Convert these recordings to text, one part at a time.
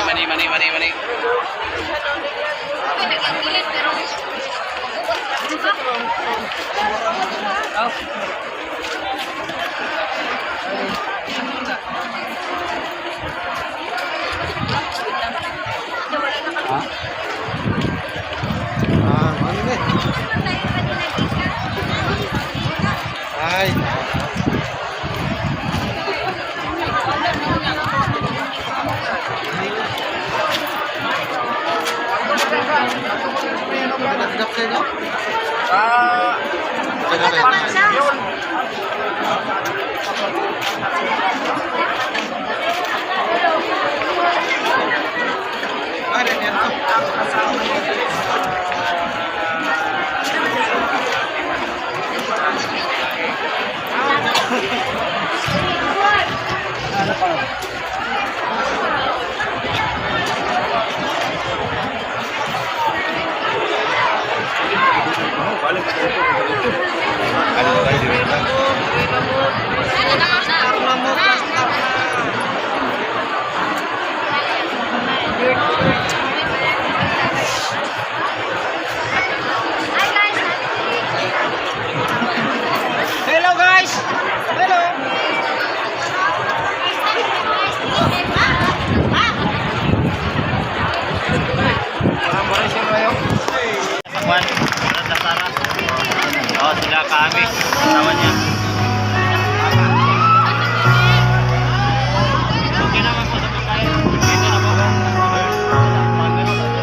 Mani. Ay. Hello guys! Hello! Juan, Sara. Oh, sila kami. Sama niya. Okay naman po sa pagkain. Dito na po.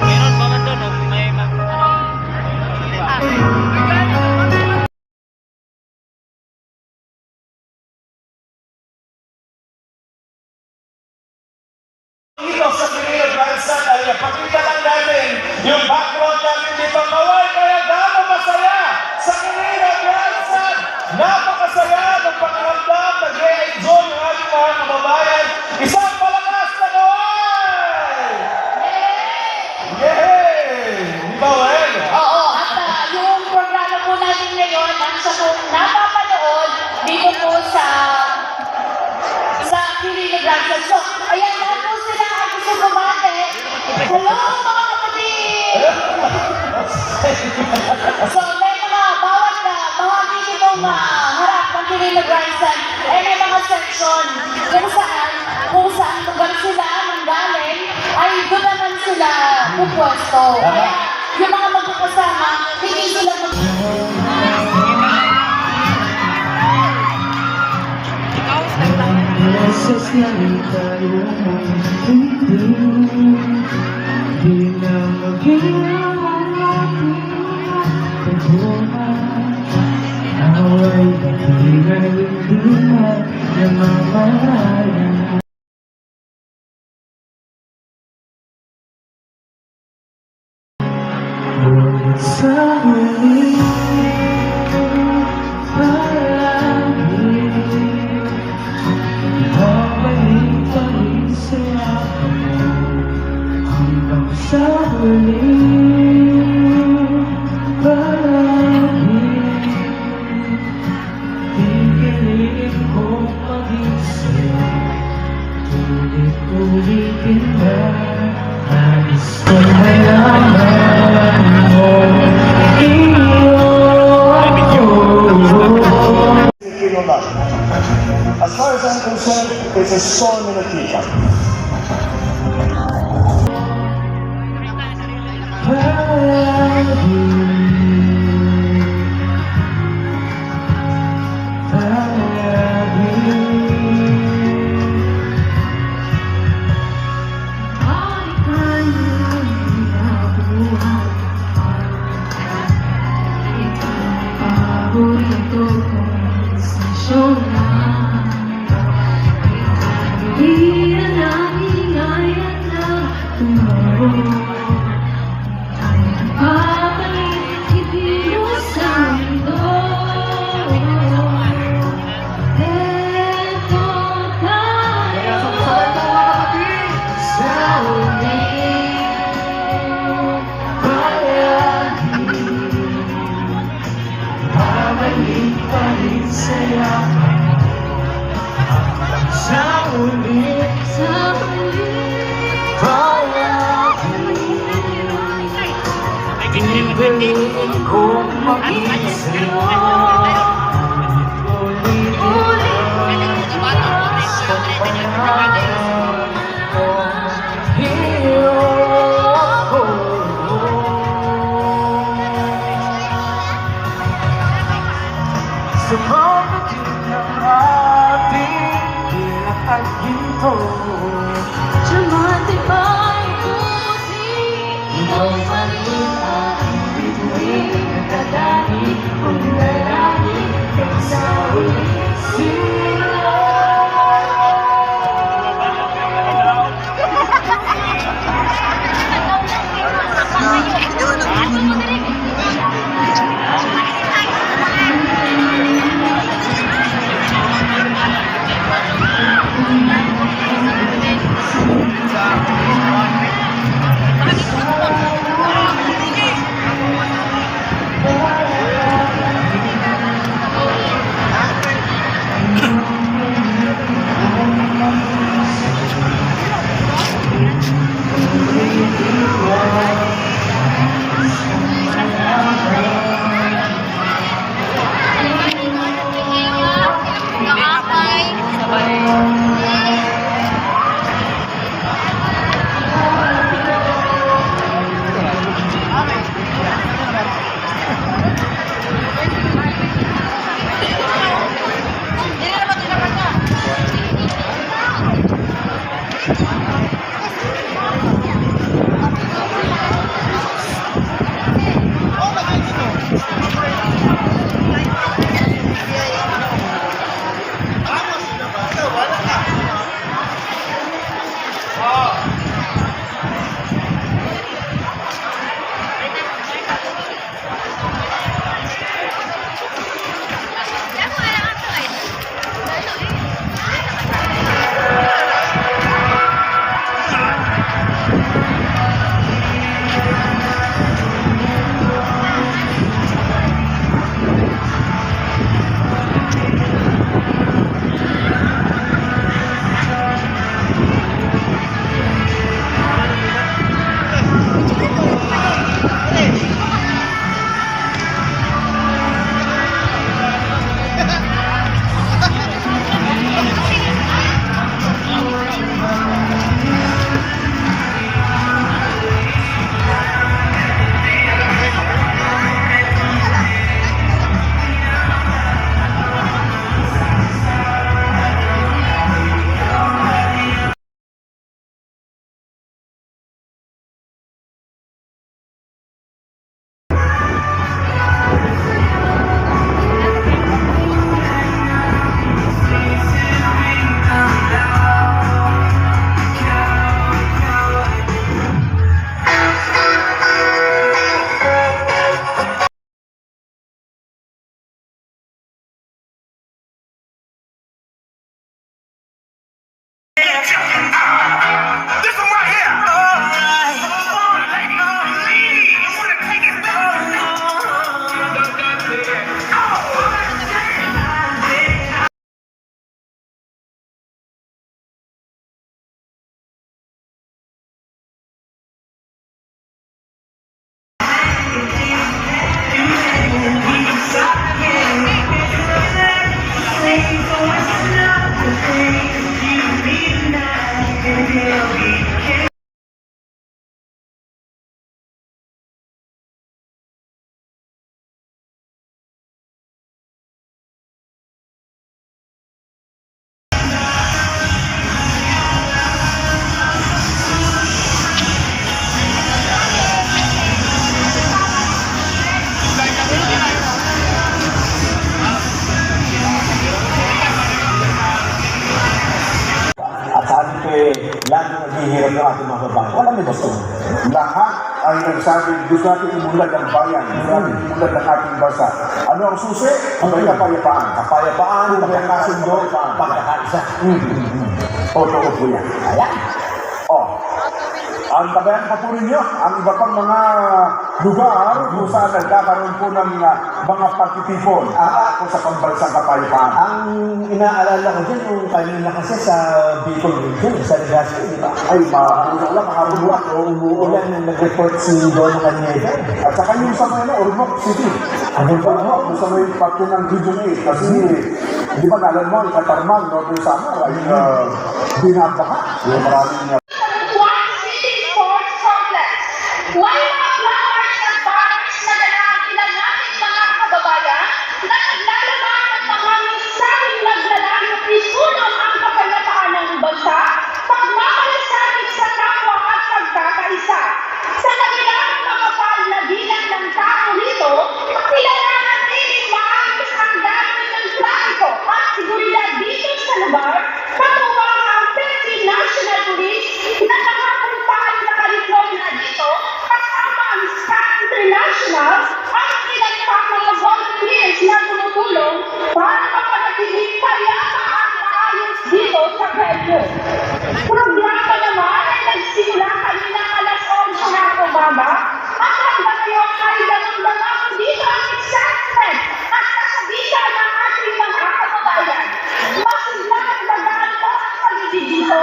Meron ba man doon? May Dito sa Pilipinas Grandstand ay napakita lang natin yung background natin dito. Kaway kaya gaano masaya sa Pilipinas Grandstand. Napakasaya ng pakiramdam. Nag-e-enjoy yung ating mga kababayan. Isang palakas na kaway! Yay! Di ba, Wen? Oo, at yung programa po natin ngayon, ang sa kung napapanood dito po sa Pilipinas Grandstand. So, ayan, lahat po sila ay gusto bumate. Hello, mga kapatid! So, may mga bawat bahagi nitong harap ng Pilipinas Grandstand ay may mga section kung saan lugar sila nanggaling ay doon naman sila pupwesto. Kaya, yung mga magkakasama, hindi sila Beses lang tayo hindi di na maging ang ating pagbuhay. Away hindi na namamaraya. Ngunit sa huli sa huli, palagi pipiliin kong mag-isip. Ulit-ulitin na nais kong malaman mo As far as I'm concerned, it's a song in a teacup. Paborito kong desisyon na iyan ang Pinipilit kong maging sa'yo. Ulit-ulit sa pangalan mo. Hero ako. Sa mga din ng ating hirap at ginto, Tumatibay buti. ikaw pa rin ang bituin at dadaanin kung lalangin ka sa huling sila. lagi naghihirap ng ating mga babae. Wala may gusto. Lahat ay nagsabi, gusto natin imulan ng bayan, gusto natin imulan ng ating bansa. Ano ang susi? Ang kapayapaan. Kapayapaan, pagkakasundo, pagkakaisa. Totoo po yan. Ayan. Ang tabayan pa po ninyo ang iba pang mga lugar kung saan nagkakaroon po ng mga pagtitipon kung sa pambansang kapayapaan. Ang inaalala ko dyan, yung kanina kasi sa Bicol region, sa Legazpi, di ba? Ay, mga lang, mga buluak. Umuulan na nag-report si Dono Cañeda. At saka yung sa mga Ormoc City. Anong ba? Ormoc, sa may parte ng Region 8. Kasi, di ba nalan mo, Katarman, Northern Samar, ay binabaha. Yung maraming One City Sports Complex. May mga flowers at banners na dalangin ng ating mga kababayan na naglalaman ng mga mensaheng naglalayong isulong ang kapayapaan ng bansa, pagmamalasakit sa kapwa at pagkakaisa. Sa kabila ng makapal na bilang ng tao rito, kilalanan din maayos ang daloy ng trafiko at seguridad dito sa lugar, katuwang ang Philippine National Police na nakapuntahan na kalitlog na dito kasama ang Sky International at ilang pang mga volunteers na tumutulong para mapanatiling payapa at maayos dito sa Bello. Programa naman ay nagsimula kanina alas 11 ng umaga at hanggang ngayon ay damang-damang dito ang excitement at kasabihan ng ating mga kababayan. Masigla at magaan po ang paligid dito.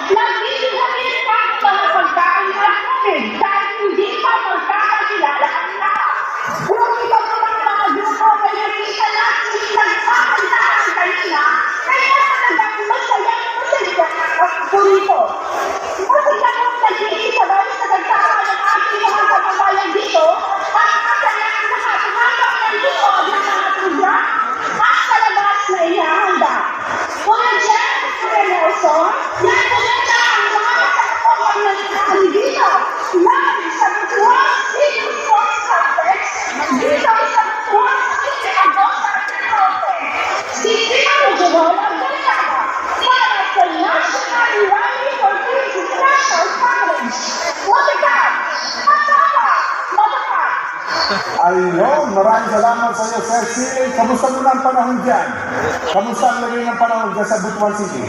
Nagbibigay ang mga pagkain at tubig dahil hindi pa magkakakilala ang lahat. Kung ito po ang mga grupo na nakita natin nagpapantaan kanina, kaya talagang masayang ako rito. Masaya kong nag-iisabay sa nagkakaroon ng ating mga kababayan dito at masaya ang nakatumatak ng likod ng mga program at talabas na inahanda. Kuya Jeff, Kuya Nelson, yan po na ang mga katawan ng natin dito. Live sa Butuan City Sports Complex, dito sa Butuan City Agosta Norte. Si Tito Joel Abdulkaga, para sa National Rally for Peace National College. Matakat! Matapa! Matakat! Ayun, maraming salamat sa iyo, Sir Silly. Kamusta mo na ang panahon dyan? Kamusta ang lagay ng panahon dyan sa Butuan City?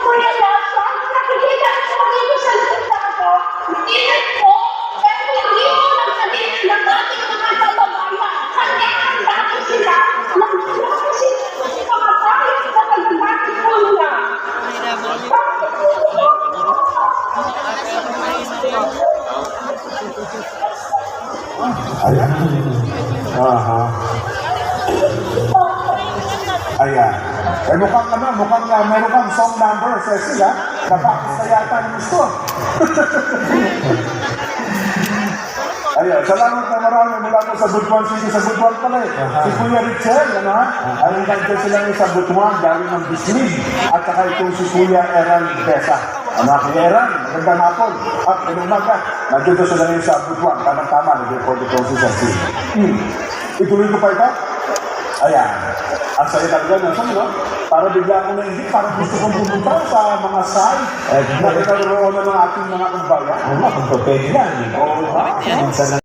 Kuya Nelson, nakikita ko dito sa lista ko, ingat po, pero hindi mo lang sabihin ng ating mga kababayan. Handa ko sila, nagtulong sila sa mga tayo sa pagdamati po nila. Ayan. Aha. Ayan. Eh mukhang meron kang song number, Cecil, ha? Napakita yata ng gusto. Ayan, salamat na marami mula po sa Butuan City. Sa Butuan pala eh. Si Kuya Richel, ano ha? Ay, nandiyan sila sa Butuan, galing ng Bislig. At saka itong si Kuya Eran Besa. Ano, Kuya Eran, magandang hapon. At inumaga, nandiyan sila ngayon sa Butuan. Tama-tama, nag-report ito si Cecil. Ituloy ko pa ito? Ayan. Ang saya talaga na no? Para bigla ko naisip, parang gusto kong pumunta sa mga site na kinaroonan ng ating mga kumbayan. Ano, kung pwede lang. Oo, Minsan